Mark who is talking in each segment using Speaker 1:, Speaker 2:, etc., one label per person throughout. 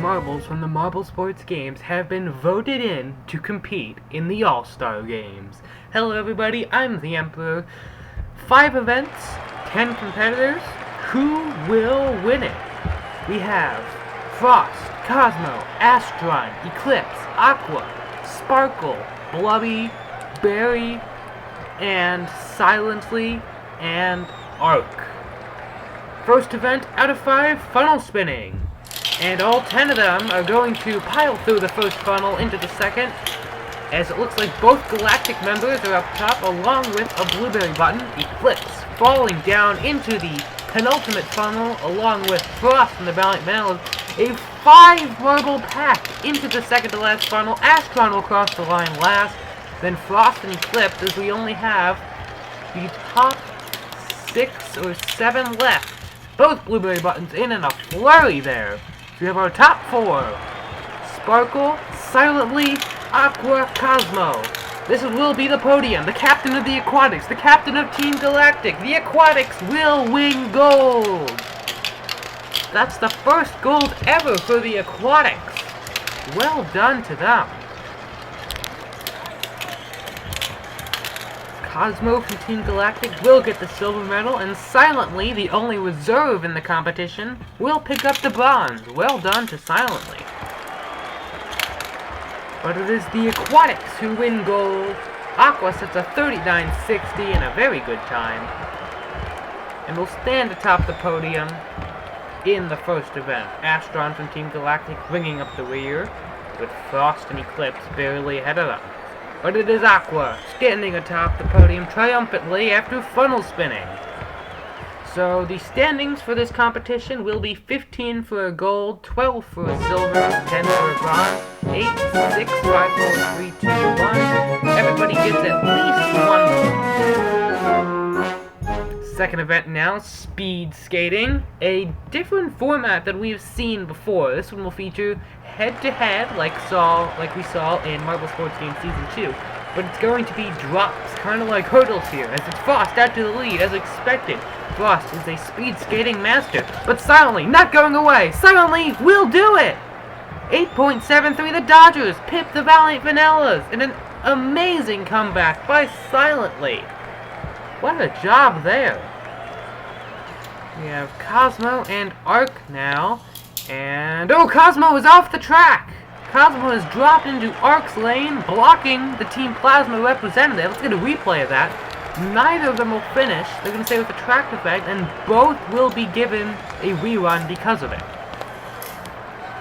Speaker 1: Marbles from the Marble Sports Games have been voted in to compete in the All Star Games. Hello everybody, I'm the Emperor. 5 events, 10 competitors. Who will win it? We have Frost, Cosmo, Astron, Eclipse, Aqua, Sparkle, Blubby, Barry, and Silently, and Arc. First event out of 5, funnel spinning. And all 10 of them are going to pile through the first funnel into the second, as it looks like both Galactic members are up top, along with a blueberry button, Eclipse, falling down into the penultimate funnel, along with Frost and the Valiant Vanilla. A 5 marble pack into the second to last funnel. Astron will cross the line last, then Frost and Eclipse, as we only have the top 6 or 7 left. Both blueberry buttons in a flurry there. We have our top 4. Sparkle, Silently, Aqua, Cosmo. This will be the podium. The captain of the Aquatics, the captain of Team Galactic. The Aquatics will win gold. That's the first gold ever for the Aquatics. Well done to them. Cosmo from Team Galactic will get the silver medal, and Silently, the only reserve in the competition, will pick up the bronze. Well done to Silently. But it is the Aquatics who win gold. Aqua sets a 39.60 in a very good time, and will stand atop the podium in the first event. Astron from Team Galactic bringing up the rear, with Frost and Eclipse barely ahead of them. But it is Aqua, standing atop the podium triumphantly after funnel spinning. So the standings for this competition will be 15 for a gold, 12 for a silver, 10 for a bronze, 8, 6, 5, 4, 3, 2, 1. Everybody gets at least 1 gold. Second event now, speed skating. A different format than we've seen before. This one will feature head-to-head, like we saw in Marble Sports Games Season 2. But it's going to be drops, kind of like hurdles here, as it's Frost out to the lead, as expected. Frost is a speed skating master, but Silently not going away. Silently will do it! 8.73, the Dodgers pip the Valiant Vanillas in an amazing comeback by Silently. What a job there. We have Cosmo and Arc now. And, oh, Cosmo is off the track! Cosmo has dropped into Arc's lane, blocking the Team Plasma representative. Let's get a replay of that. Neither of them will finish. They're going to stay with the track effect, and both will be given a rerun because of it.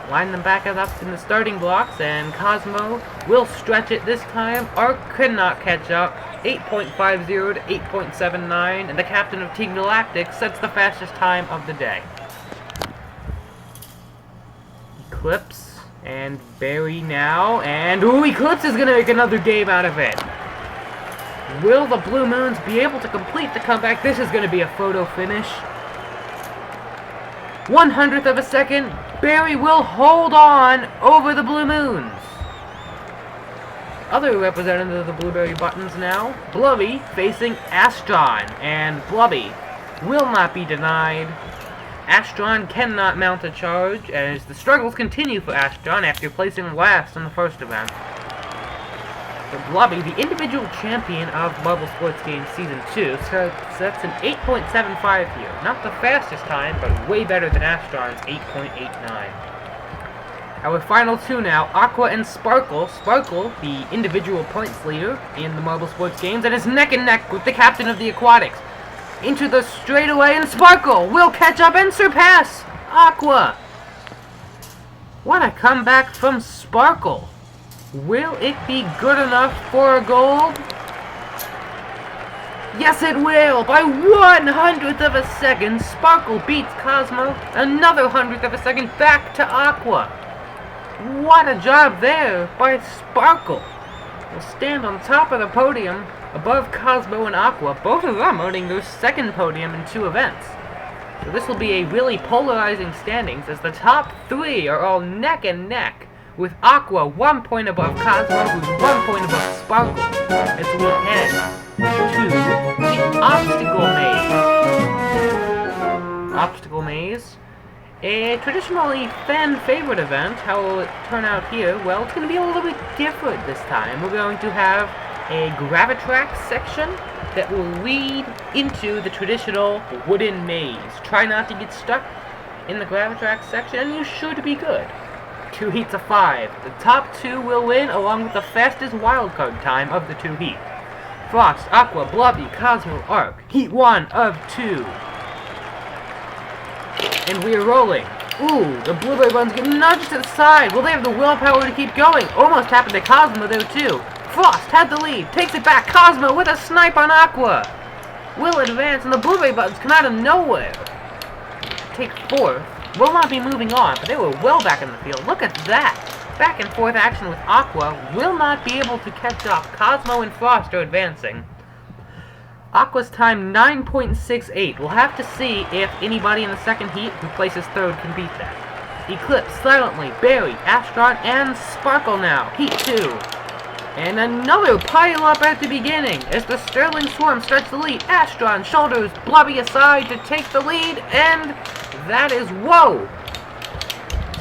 Speaker 1: Line them back up in the starting blocks, and Cosmo will stretch it this time. Arc could not catch up. 8.50 to 8.79, and the captain of Team Galactic sets the fastest time of the day. Eclipse and Barry now, and ooh, Eclipse is gonna make another game out of it. Will the Blue Moons be able to complete the comeback? This is gonna be a photo finish. 1/100th of a second, Barry will hold on over the Blue Moons. Other representative of the blueberry buttons now, Blubby facing Astron, and Blubby will not be denied. Astron cannot mount a charge, as the struggles continue for Astron after placing last in the first event. But Blubby, the individual champion of Marble Sports Games Season 2, sets an 8.75 here. Not the fastest time, but way better than Astron's 8.89. Our final 2 now, Aqua and Sparkle. Sparkle, the individual points leader in the Marble Sports Games, and is neck and neck with the captain of the Aquatics. Into the straightaway, and Sparkle will catch up and surpass Aqua. What a comeback from Sparkle. Will it be good enough for a gold? Yes, it will! By 1/100th of a second, Sparkle beats Cosmo. Another 100th of a second back to Aqua. What a job there by Sparkle. Will stand on top of the podium above Cosmo and Aqua, both of them earning their second podium in 2 events. So this will be a really polarizing standings, as the top 3 are all neck and neck, with Aqua 1 point above Cosmo, who's 1 point above Sparkle, as we head to the obstacle A traditionally fan-favorite event. How will it turn out here? Well, it's going to be a little bit different this time. We're going to have a Gravitrax section that will lead into the traditional wooden maze. Try not to get stuck in the Gravitrax section, and you should be good. 2 heats of 5. The top 2 will win, along with the fastest wildcard time of the 2 heats. Frost, Aqua, Blubby, Cosmo, Arc. Heat 1 of 2. And we're rolling. Ooh, the blueberry buttons get nudged to the side. Will they have the willpower to keep going? Almost happened to Cosmo there too. Frost had the lead, takes it back. Cosmo with a snipe on Aqua. Will advance, and the blueberry buttons come out of nowhere. Take 4th. Will not be moving on, but they were well back in the field. Look at that. Back and forth action with Aqua. Will not be able to catch up. Cosmo and Frost are advancing. Aqua's time 9.68. We'll have to see if anybody in the second heat who places 3rd can beat that. Eclipse, Silently, Barry, Astron, and Sparkle now. Heat 2. And another pile up at the beginning as the Sterling Swarm starts the lead. Astron shoulders Blubby aside to take the lead, and that is whoa!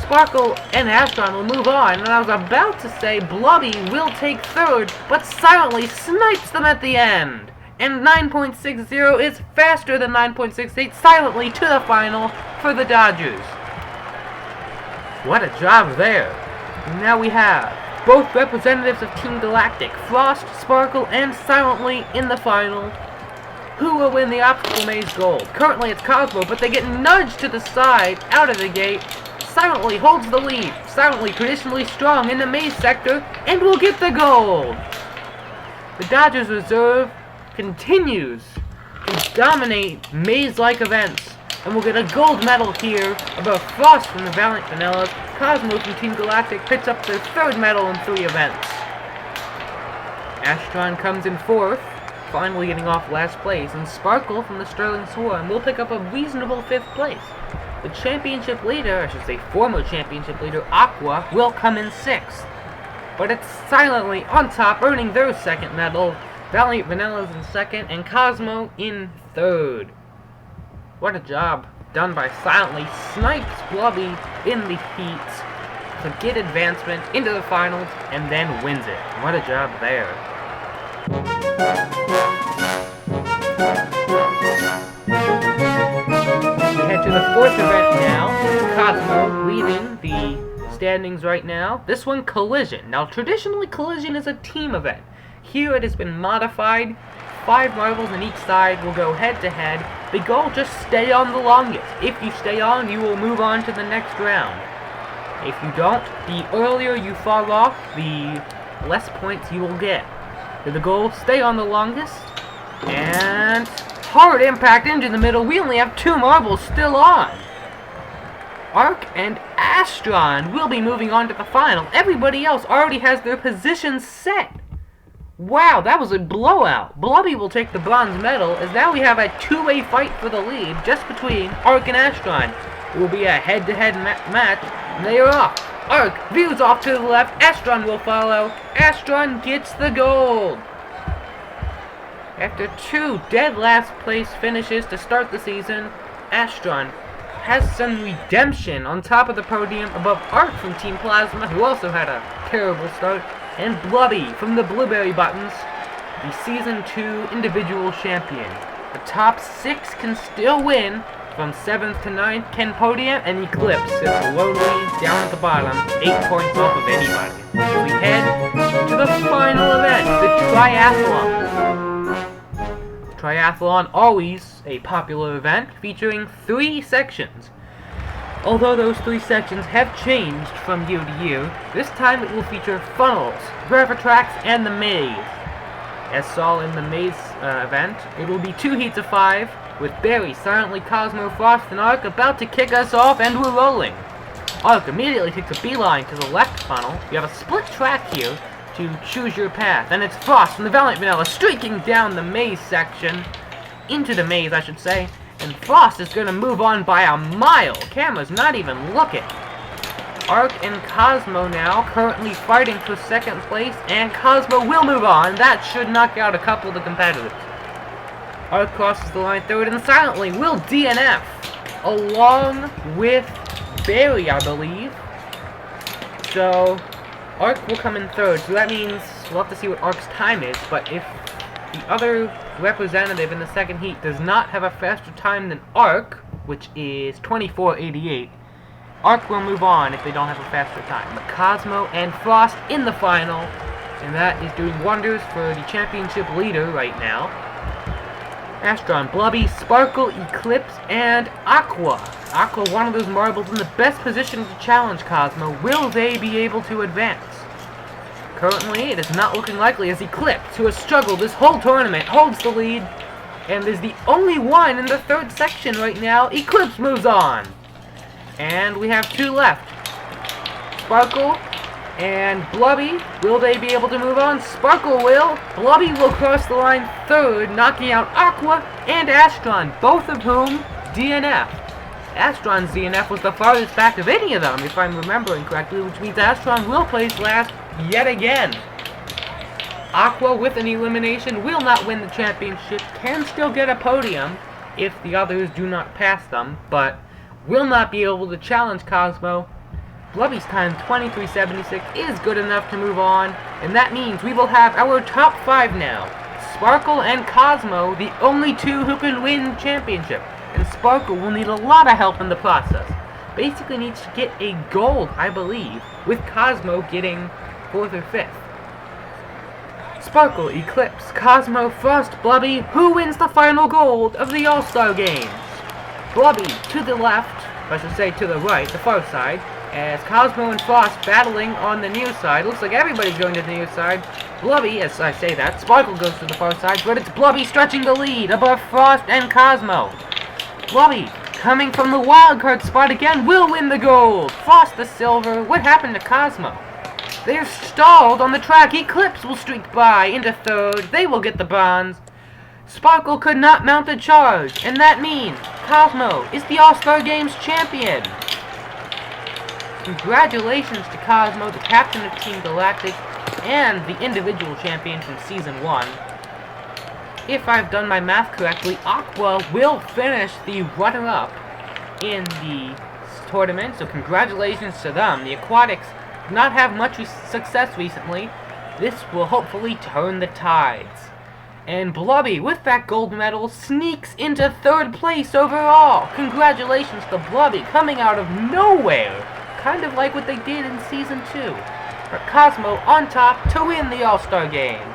Speaker 1: Sparkle and Astron will move on, and I was about to say Blubby will take 3rd, but Silently snipes them at the end. And 9.60 is faster than 9.68, Silently to the final for the Dodgers. What a job there. Now we have both representatives of Team Galactic, Frost, Sparkle, and Silently in the final. Who will win the Obstacle Maze Gold? Currently it's Cosmo, but they get nudged to the side, out of the gate. Silently holds the lead. Silently traditionally strong in the maze sector, and will get the gold. The Dodgers reserve continues to dominate maze-like events, and we'll get a gold medal here above Frost from the Valiant Vanillas. Cosmo from Team Galactic picks up their 3rd medal in 3 events. Astron comes in 4th, finally getting off last place, and Sparkle from the Sterling Swarm will pick up a reasonable 5th place. The championship leader, I should say former championship leader, Aqua, will come in 6th. But it's Silently on top, earning their 2nd medal. Valiant Vanillas in 2nd, and Cosmo in 3rd. What a job done by Silently. Snipes Blubby in the heats to get advancement into the finals, and then wins it. What a job there. We head to the 4th event now. Cosmo leading the standings right now. This one, Collision. Now, traditionally, Collision is a team event. Here it has been modified. 5 marbles on each side will go head-to-head. The goal, just stay on the longest. If you stay on, you will move on to the next round. If you don't, the earlier you fall off, the less points you will get. So the goal, stay on the longest. And hard impact into the middle. We only have 2 marbles still on. Arc and Astron will be moving on to the final. Everybody else already has their positions set. Wow, that was a blowout. Blubby will take the bronze medal, as now we have a 2-way fight for the lead just between Arc and Astron. It will be a head-to-head match, and they are off. Arc veers off to the left, Astron will follow. Astron gets the gold. After 2 dead last place finishes to start the season, Astron has some redemption on top of the podium above Arc from Team Plasma, who also had a terrible start, and Blubby from the Blueberry Buttons, the Season 2 individual champion. The top 6 can still win. From 7th to 9th can podium, and Eclipse sits lonely down at the bottom, 8 points off of anybody. We head to the final event, the Triathlon. Triathlon, always a popular event, featuring 3 sections. Although those 3 sections have changed from year to year, this time it will feature funnels, Gravitrax, and the maze. As saw in the maze event, it will be 2 heats of 5, with Barry, Silently, Cosmo, Frost, and Arc about to kick us off, and we're rolling. Arc immediately takes a beeline to the left funnel. You have a split track here to choose your path, and it's Frost from the Valiant Vanilla streaking down the maze section, into the maze, I should say. And Frost is going to move on by a mile. Camera's not even looking. Arc and Cosmo now currently fighting for 2nd place, and Cosmo will move on. That should knock out a couple of the competitors. Arc crosses the line 3rd, and Silently will DNF, along with Barely, I believe. So, Arc will come in third, so that means we'll have to see what Arc's time is, but if the other representative in the second heat does not have a faster time than Arc, which is 24:88, Arc will move on if they don't have a faster time. But Cosmo and Frost in the final, and that is doing wonders for the championship leader right now. Astron, Blubby, Sparkle, Eclipse, and Aqua. Aqua, one of those marbles in the best position to challenge Cosmo. Will they be able to advance? Currently, it is not looking likely as Eclipse, who has struggled this whole tournament, holds the lead, and is the only one in the third section right now. Eclipse moves on. And we have two left. Sparkle and Blubby. Will they be able to move on? Sparkle will. Blubby will cross the line third, knocking out Aqua and Astron, both of whom DNF. Astron's DNF was the farthest back of any of them, if I'm remembering correctly, which means Astron will place last yet again. Aqua, with an elimination, will not win the championship, can still get a podium if the others do not pass them, but will not be able to challenge Cosmo. Blubby's time, 23:76, is good enough to move on, and that means we will have our top 5 now. Sparkle and Cosmo, the only two who can win the championship, and Sparkle will need a lot of help in the process. Basically needs to get a gold, I believe, with Cosmo getting 4th or 5th. Sparkle, Eclipse, Cosmo, Frost, Blubby, who wins the final gold of the All Star Games? Blubby to the left, I should say to the right, the far side, as Cosmo and Frost battling on the near side. Looks like everybody's going to the near side. Blubby, as I say that, Sparkle goes to the far side, but it's Blubby stretching the lead above Frost and Cosmo. Blubby, coming from the wildcard spot again, will win the gold. Frost the silver. What happened to Cosmo? They're stalled on the track. Eclipse will streak by into third. They will get the bronze. Sparkle could not mount a charge, and that means Cosmo is the All-Star Games champion. Congratulations to Cosmo, the captain of Team Galactic, and the individual champion from Season 1. If I've done my math correctly, Aqua will finish the runner-up in the tournament, so congratulations to them. The Aquatics did not have much success recently. This will hopefully turn the tides. And Blubby, with that gold medal, sneaks into 3rd place overall. Congratulations to Blubby, coming out of nowhere. Kind of like what they did in Season 2. But Cosmo on top to win the All-Star Games.